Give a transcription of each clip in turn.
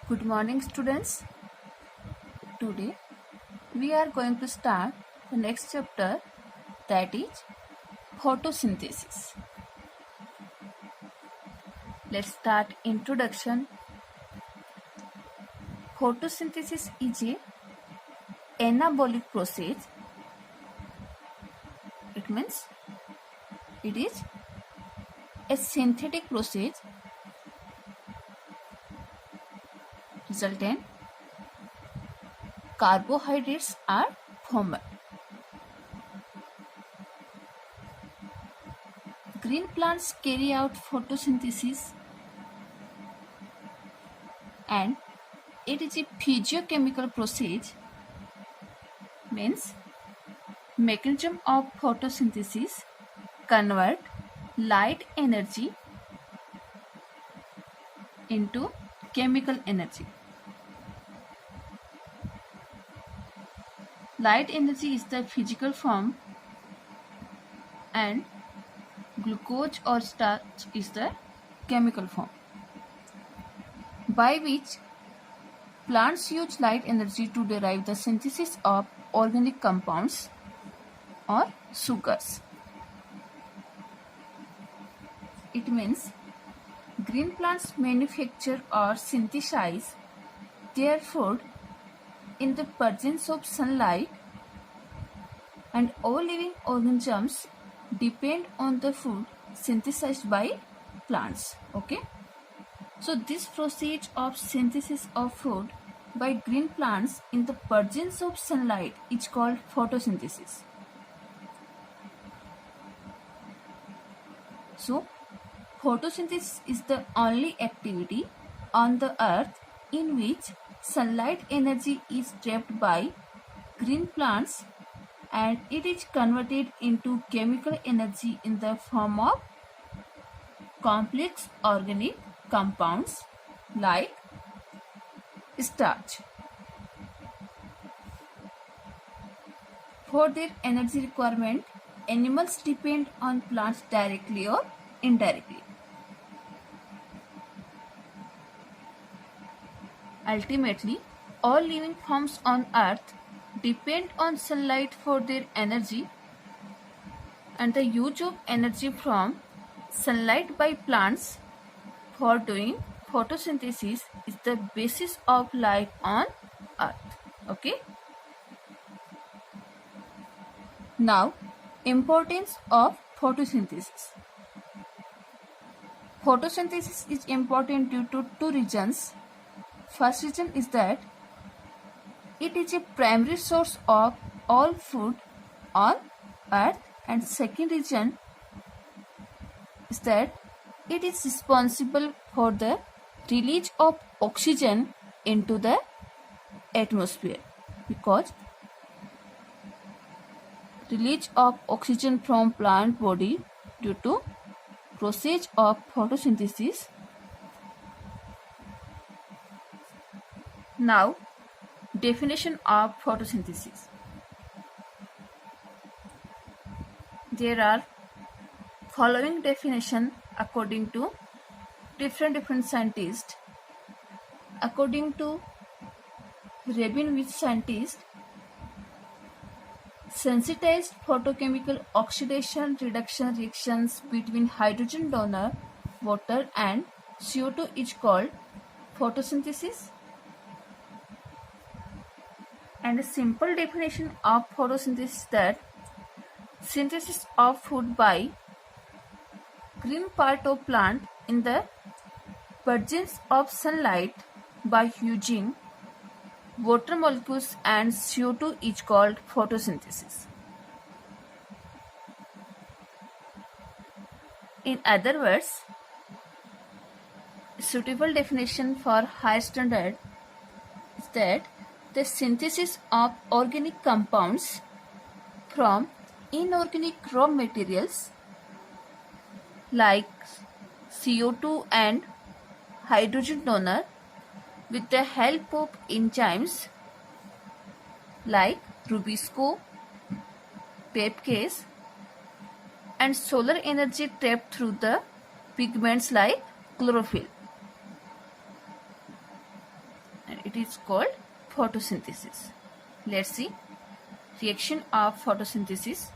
Good morning, students. Today we are going to start the next chapter, that is photosynthesis. Let's start introduction. Photosynthesis is a anabolic process. It means it is a synthetic process resultant carbohydrates are formed. Green plants carry out photosynthesis and it is a physiochemical process, means mechanism of photosynthesis convert light energy into chemical energy. Light energy is the physical form and glucose or starch is the chemical form, by which plants use light energy to derive the synthesis of organic compounds or sugars. It means green plants manufacture or synthesize their food in the presence of sunlight, and all living organisms depend on the food synthesized by plants. Okay, so this process of synthesis of food by green plants in the presence of sunlight is called photosynthesis. So photosynthesis is the only activity on the earth in which sunlight energy is trapped by green plants and it is converted into chemical energy in the form of complex organic compounds like starch. For their energy requirement, animals depend on plants directly or indirectly. Ultimately, all living forms on earth depend on sunlight for their energy, and the use of energy from sunlight by plants for doing photosynthesis is the basis of life on earth. Okay. Now, importance of photosynthesis. Photosynthesis is important due to two reasons. First reason is that it is a primary source of all food on earth, and second reason is that it is responsible for the release of oxygen into the atmosphere, because release of oxygen from plant body due to process of photosynthesis. Now, definition of photosynthesis. There are following definition according to different scientists. According to Rabinowitz scientist, sensitized photochemical oxidation reduction reactions between hydrogen donor, water and CO2 is called photosynthesis. And a simple definition of photosynthesis is that synthesis of food by green part of plant in the presence of sunlight by using water molecules and CO2 is called photosynthesis. In other words, a suitable definition for higher standard is that the synthesis of organic compounds from inorganic raw materials like CO2 and hydrogen donor with the help of enzymes like Rubisco, Pepcase and solar energy trapped through the pigments like chlorophyll. it is called photosynthesis. Let's see reaction of photosynthesis.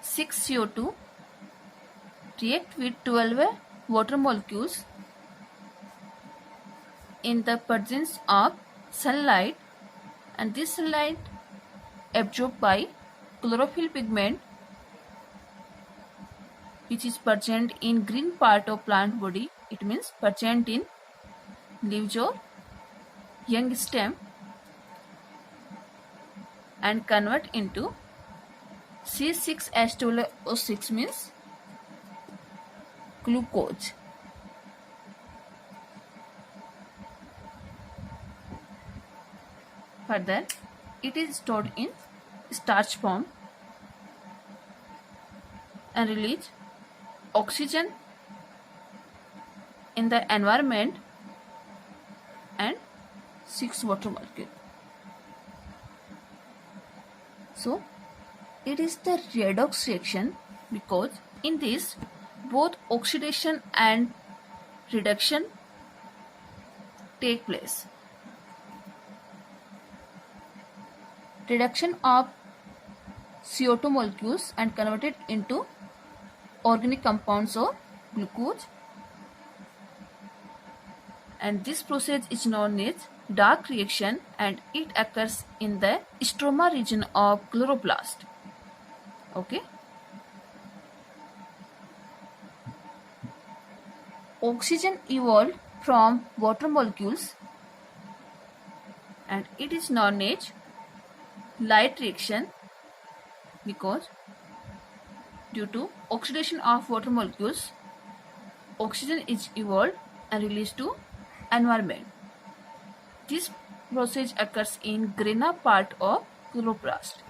6 CO2 react with 12 water molecules in the presence of sunlight, and this sunlight absorbed by chlorophyll pigment, which is present in green part of plant body. It means present in leaves or young stem, and convert into C6H12O6 means glucose. Further, it is stored in starch form and release oxygen in the environment and 6 water molecules. So, it is the redox reaction because in this both oxidation and reduction take place. Reduction of CO2 molecules and converted into organic compounds or glucose, and this process is known as dark reaction, and it occurs in the stroma region of chloroplast. Okay. Oxygen evolved from water molecules, and it is known as light reaction because due to oxidation of water molecules, oxygen is evolved and released to environment. This process occurs in grena part of chloroplast.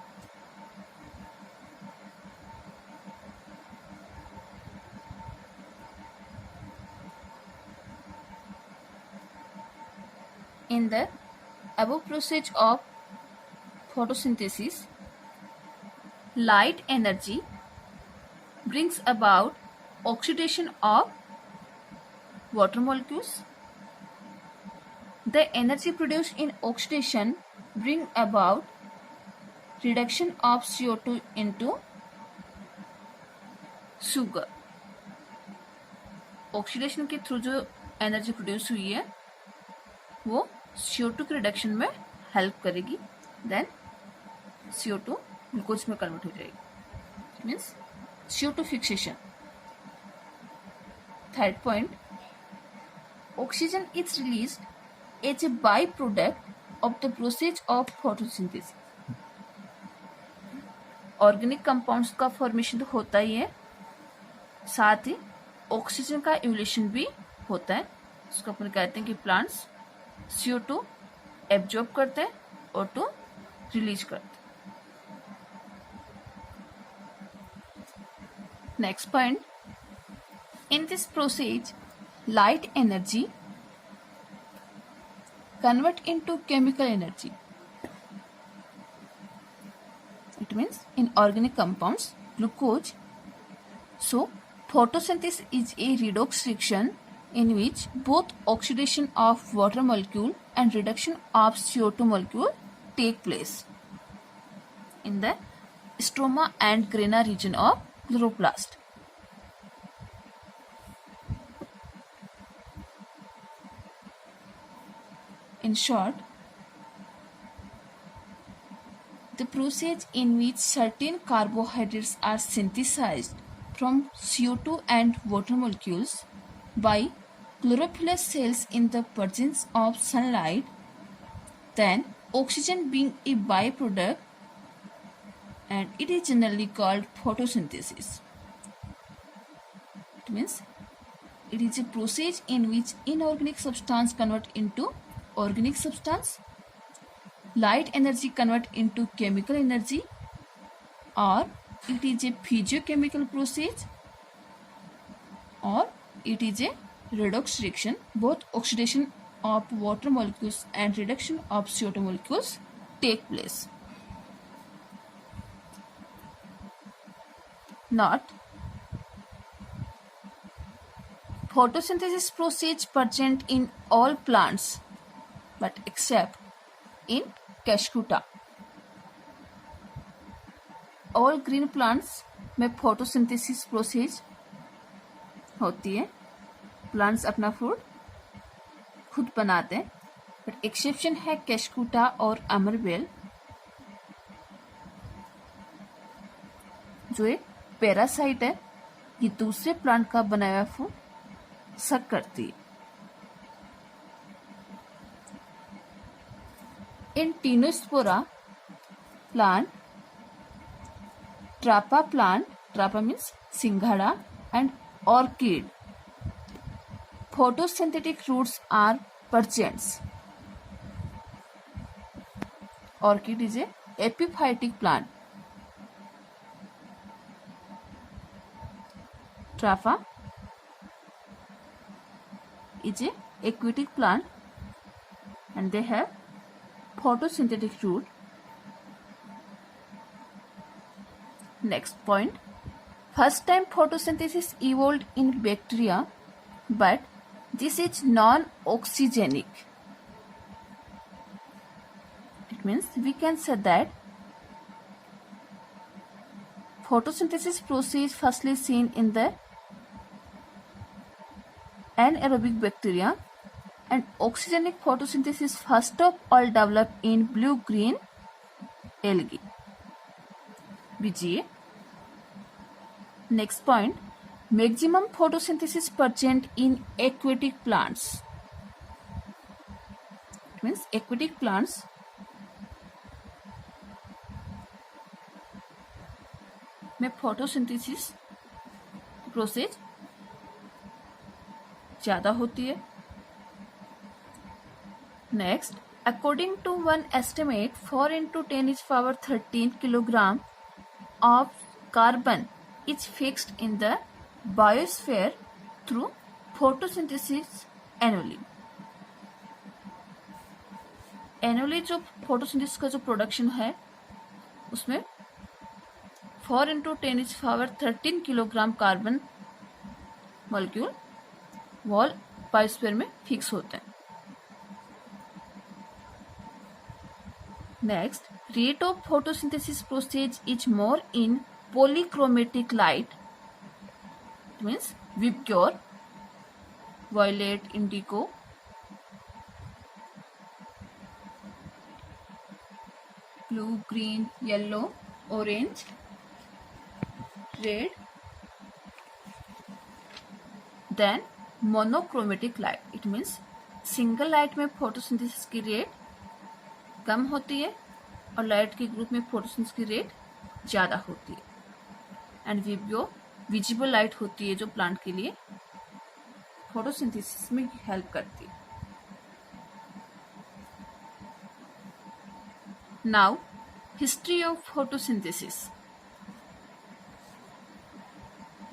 In the above process of photosynthesis, light energy brings about oxidation of water molecules. The energy produced in oxidation bring about reduction of CO2 into sugar. Oxidation के through जो energy produce हुई है वो CO2 के reduction में help करेगी, then CO2 glucose में convert हो जाएगी, means CO2 fixation. Third point, oxygen is released as a by product of the process of photosynthesis. Organic compounds का फॉर्मेशन तो होता ही है, साथ ही ऑक्सीजन का इवोल्यूशन भी होता है. इसको अपन कहते हैं कि प्लांट्स CO2 एब्जॉर्ब करते हैं और O2 रिलीज करते हैं. Next point, in this process light energy convert into chemical energy. It means in organic compounds, glucose. So, photosynthesis is a redox reaction in which both oxidation of water molecule and reduction of CO2 molecule take place in the stroma and grena region of chloroplast. In short, the process in which certain carbohydrates are synthesized from CO2 and water molecules by chlorophyllous cells in the presence of sunlight, then oxygen being a byproduct, and it is generally called photosynthesis. It means it is a process in which inorganic substance convert into organic substance, light energy convert into chemical energy, or it is a physiochemical process, or it is a redox reaction. Both oxidation of water molecules and reduction of CO2 molecules take place. Not photosynthesis process present in all plants but except in Cashcuta. All green plants में photosynthesis process होती है. Plants अपना food खुद बनाते हैं, but exception है कैशकुटा और अमरबेल, जो एक पैरासाइट है. ये दूसरे प्लांट का बनाया हुआ फूड सक करती है. इन टीनोस्पोरा प्लांट, ट्रापा मीन्स सिंघाड़ा, and orchid, photosynthetic roots are present. Orchid is a epiphytic plant. Trapha is a aquatic plant and they have photosynthetic root. Next point. First time photosynthesis evolved in bacteria, but this is non-oxygenic. It means we can say that photosynthesis process firstly seen in the anaerobic bacteria, and oxygenic photosynthesis first of all developed in blue-green algae. BGA. Next point. Maximum photosynthesis present in aquatic plants. It means aquatic plants में photosynthesis process ज़्यादा होती है. Next, according to one estimate, 4 into 10 is power 13 kilogram of carbon is fixed in the biosphere through photosynthesis annually. Annually जो photosynthesis का जो production है उसमें 4 into 10 is power 13 kilogram carbon molecule wall biosphere में fix होते हैं. Next, rate of photosynthesis process is more in polychromatic light. It means Vibgyor, violet, indigo, blue, green, yellow, orange, red. Then monochromatic light. It means single light में photosynthesis की rate कम होती है और light के group में photosynthesis की rate ज़्यादा होती है. एंड विब्यो विजिबल लाइट होती है जो प्लांट के लिए फोटोसिंथेसिस में हेल्प करती है. Now history of photosynthesis.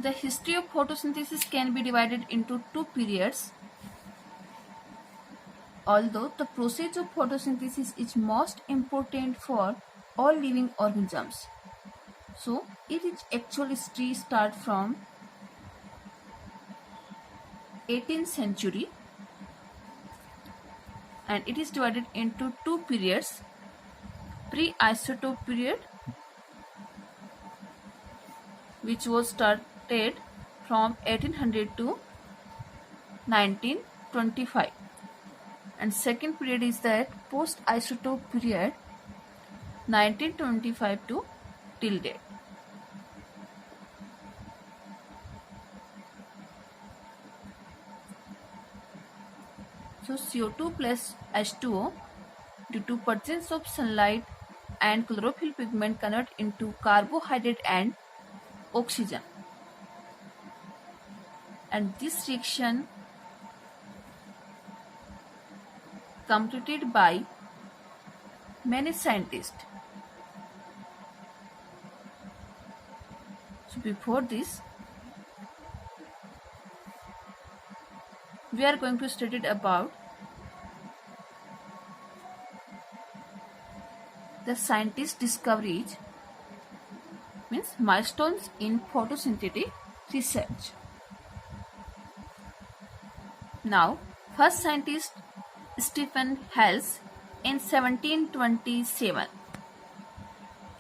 The history of photosynthesis can be divided into 2 periods. Although the process of photosynthesis is most important for all living organisms, so it is actually start from 18th century, and it is divided into 2 periods: pre-isotope period, which was started from 1800 to 1925. And second period is that post-isotope period, 1925 to till date. So CO2 plus H2O, due to presence of sunlight and chlorophyll pigment, convert into carbohydrate and oxygen. And this reaction completed by many scientists. So before this, we are going to study about the scientist discoveries, means milestones in photosynthetic research. Now, first scientist Stephen Hales in 1727.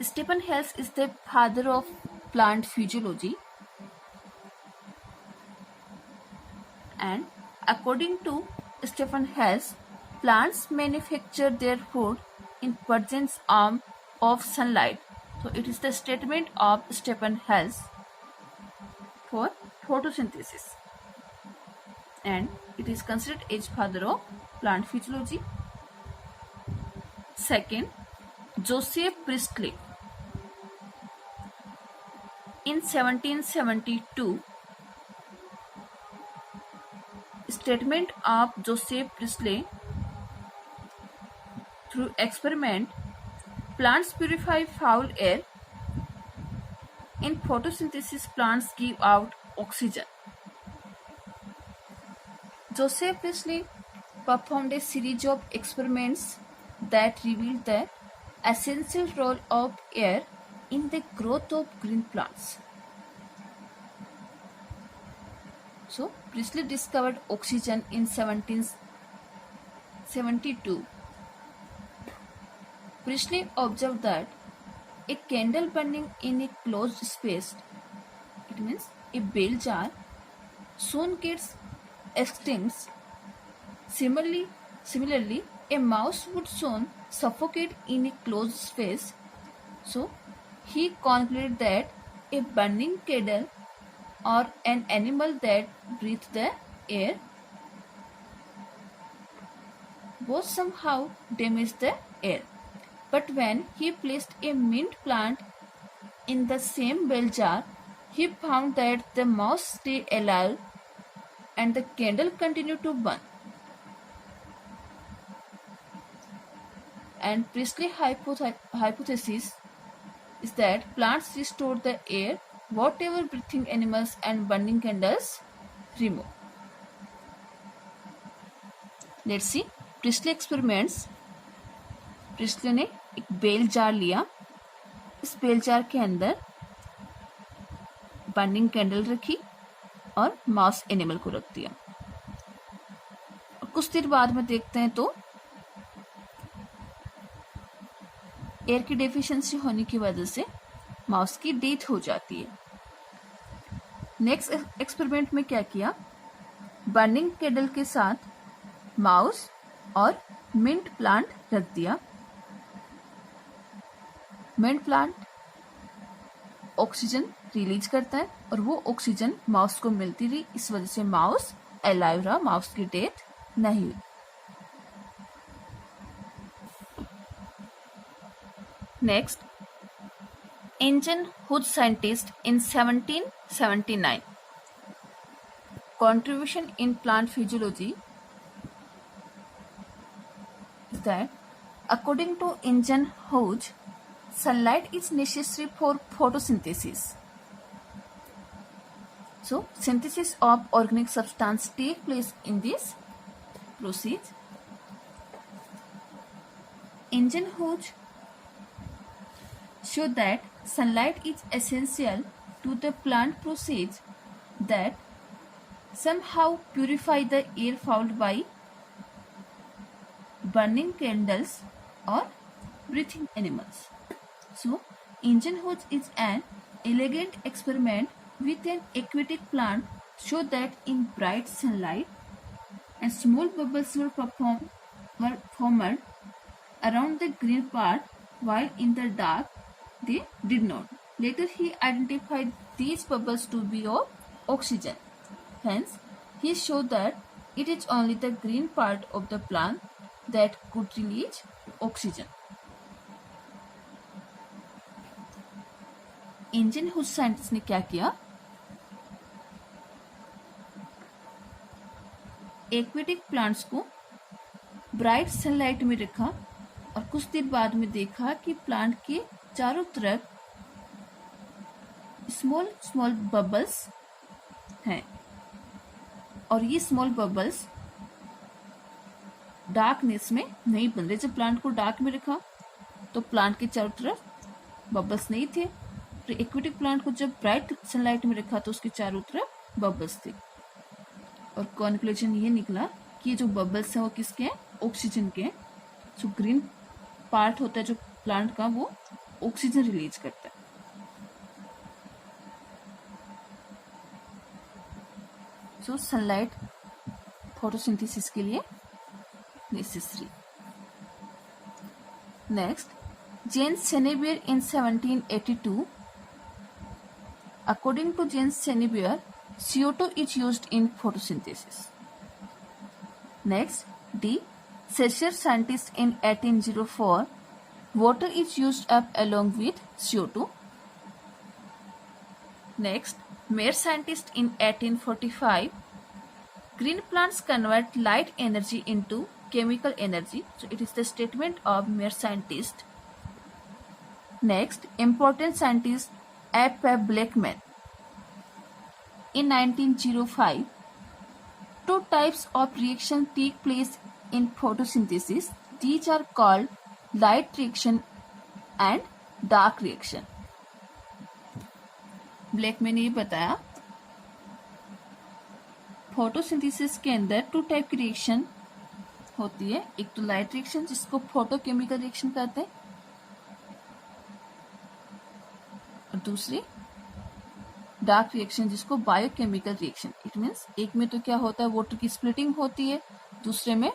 Stephen Hales is the father of plant physiology, and according to Stephen Hales, plants manufacture their food in presence of sunlight. So it is the statement of Stephen Hales for photosynthesis, and it is considered as father of plant physiology. Second, Joseph Priestley in 1772. Statement of Joseph Priestley: through experiment, plants purify foul air. In photosynthesis, plants give out oxygen. Joseph Priestley performed a series of experiments that revealed the essential role of air in the growth of green plants. So, Priestley discovered oxygen in 1772. Priestley observed that a candle burning in a closed space, it means a bell jar, soon gets extinct. Similarly, a mouse would soon suffocate in a closed space. So, he concluded that a burning candle or an animal that breathed the air both somehow damaged the air. But when he placed a mint plant in the same bell jar, he found that the mouse stayed alive and the candle continued to burn. And Priestley's hypothesis is that plants restore the air whatever breathing animals and burning candles remove. Let's see Priestley experiments. Priestly ने एक bell jar लिया, इस bell jar के अंदर burning candle रखी और mouse animal को रख दिया। और कुछ देर बाद में देखते हैं तो एयर की डेफिशिएंसी होने की वजह से माउस की डेथ हो जाती है। नेक्स्ट एक्सपेरिमेंट में क्या किया, बर्निंग कैंडल के साथ माउस और मिंट प्लांट रख दिया। मिंट प्लांट ऑक्सीजन रिलीज करता है और वो ऑक्सीजन माउस को मिलती रही, इस वजह से माउस अलाइव रहा, माउस की डेथ नहीं हुई। Next, engine hood scientist in 1779. Contribution in plant physiology is that according to Injun Hodge, sunlight is necessary for photosynthesis. So, synthesis of organic substance take place in this process. Injun Hodge showed that sunlight is essential to the plant process that somehow purify the air fouled by burning candles or breathing animals. So, Injun Hodge is an elegant experiment with an aquatic plant show that in bright sunlight and small bubbles were formed around the green part, while in the dark they did not. Later he identified these bubbles to be of oxygen. Hence, he showed that it is only the green part of the plant that could release oxygen. Engine hood scientist ने क्या किया, aquatic plants को bright sunlight में रखा और कुछ देर बाद में देखा कि प्लांट के चारों तरफ स्मॉल स्मॉल बबल्स हैं और ये स्मॉल बबल्स डार्कनेस में नहीं बन रहे। जब प्लांट को डार्क में रखा तो प्लांट के चारों तरफ बबल्स नहीं थे। एक्वेटिक प्लांट को जब ब्राइट सनलाइट में रखा तो उसके चारों तरफ बबल्स थे। और कॉन्क्लूजन ये निकला कि ये जो बबल्स हैं वो किसके हैं, ऑक्सीजन के हैं। जो ग्रीन पार्ट होता है जो प्लांट का वो ऑक्सीजन रिलीज करता है। सो सनलाइट फोटोसिंथेसिस के लिए necessary. Next, James Senebier in 1782. According to James Senebier, CO2 is used in photosynthesis. Next, D. Schaefer scientist in 1804. Water is used up along with CO2. Next, Mayer scientist in 1845. Green plants convert light energy into chemical energy. So it is the statement of Mayer scientist. Next, important scientist F. Blackman. In 1905, two types of reaction take place in photosynthesis. These are called light reaction and dark reaction. Blackman ने ये बताया photosynthesis के अंदर to type की reaction होती है। एक तो लाइट रिएक्शन जिसको फोटोकेमिकल रिएक्शन कहते हैं, और दूसरी डार्क रिएक्शन जिसको बायोकेमिकल रिएक्शन। इट मीन्स एक में तो क्या होता है, वाटर की स्प्लिटिंग होती है, दूसरे में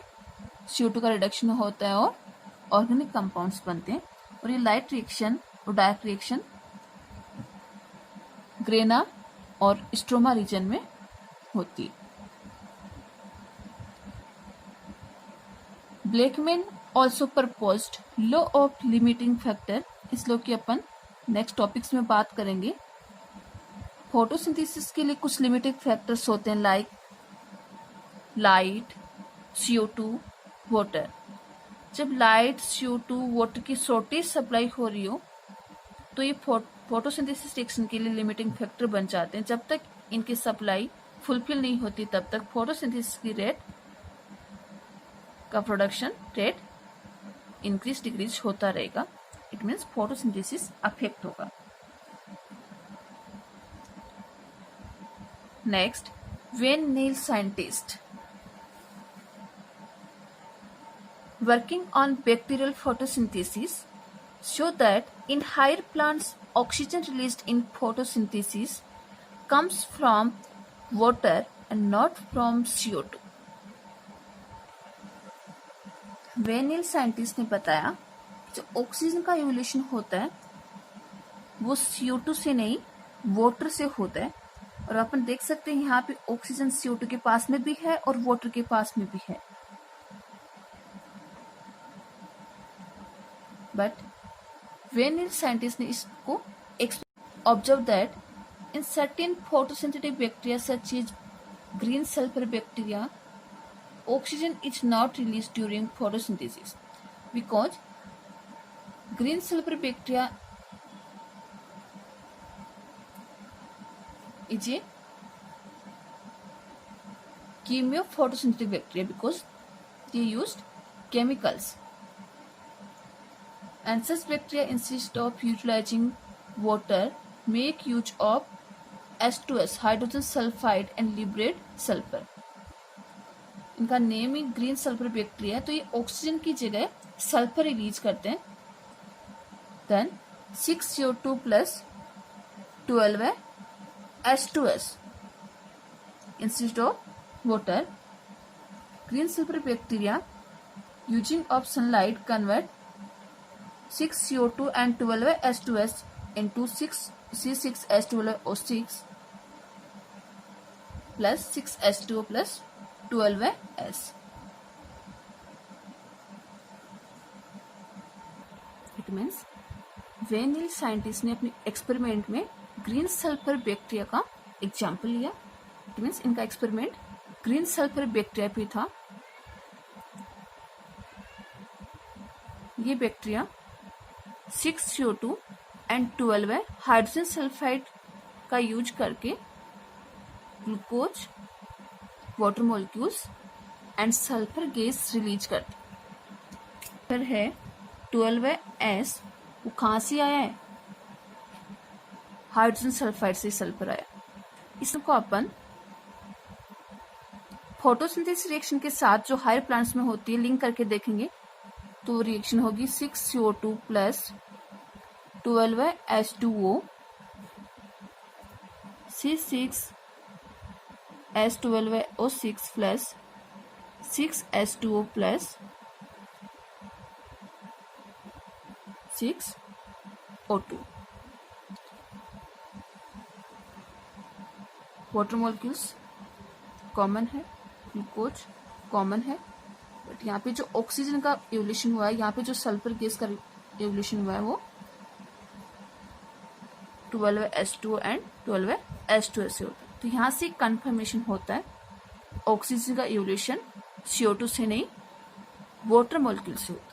CO2 का रिडक्शन होता है और ऑर्गेनिक कंपाउंड्स बनते हैं। और ये लाइट रिएक्शन और डार्क रिएक्शन ग्रेना और स्ट्रोमा रीजन में होती है। Blackman also proposed law of limiting factor. इस लॉ की अपन नेक्स्ट टॉपिक्स में बात करेंगे। फोटोसिंथेसिस के लिए कुछ लिमिटिंग फैक्टर्स होते हैं लाइक लाइट, CO2, वाटर। जब लाइट, CO2, वाटर की शॉर्टेज सप्लाई हो रही हो तो ये फोटोसिंथेसिस रिएक्शन के लिए लिमिटिंग फैक्टर बन जाते हैं। जब तक इनकी सप्लाई फुलफिल नहीं होती तब तक फोटोसिंथेसिस की रेट का प्रोडक्शन रेट इंक्रीज डिक्रीज होता रहेगा। इट मीन्स फोटोसिंथेसिस अफेक्ट होगा। Next, Van Niel scientist working on bacterial photosynthesis show that in higher plants oxygen released in photosynthesis comes from water and not from CO2. Vanilla scientist ने बताया जो oxygen का evolution होता है वो CO2 से नहीं वाटर से होता है। और अपन देख सकते हैं यहाँ पे ऑक्सीजन CO2 के पास में भी है और वाटर के पास में भी है। बट वेनिल साइंटिस्ट ने इसको observe that in certain photosynthetic bacteria such as green sulphur bacteria oxygen is not released during photosynthesis because green sulfur bacteria is a chemophotosynthetic bacteria because they used chemicals, and such bacteria instead of utilizing water make use of H2S hydrogen sulfide and liberate sulfur. इनका name ही green sulphur bacteria. तो ये oxygen की जगह sulphur release करते हैं। Then 6CO2 plus 12 है H2S instead of water. Green sulphur bacteria using of sunlight convert 6CO2 and 12 H2S into 6C6H12O6 plus 6H2O plus 12S. It means vanilla scientist ने अपने experiment में green sulphur bacteria का example लिया। It means इनका experiment green sulphur bacteria पे था। ये bacteria 6CO2 and 12 hydrogen sulphide का यूज करके glucose, water molecules and sulphur gas release करते। फिर है 12S, वो कहाँ से आया है, हाइड्रोजन सल्फाइड से सल्फर आया। इसको अपन फोटोसिंथेसिस रिएक्शन के साथ जो हायर प्लांट्स में होती है, लिंक करके देखेंगे तो रिएक्शन होगी 6CO2 plus 12H2O, C6H12O6 plus 6H2O plus 6O2। Water molecules common है, ग्लूकोज कॉमन है, बट यहाँ पे जो ऑक्सीजन का एवोल्यूशन हुआ है, यहाँ पे जो सल्फर गैस का एवोल्यूशन हुआ है वो 12H2O एंड 12H2O से होता है। तो यहाँ से कंफर्मेशन होता है ऑक्सीजन का एवोल्यूशन CO2 से नहीं, वाटर मॉलिक्यूल से होता है।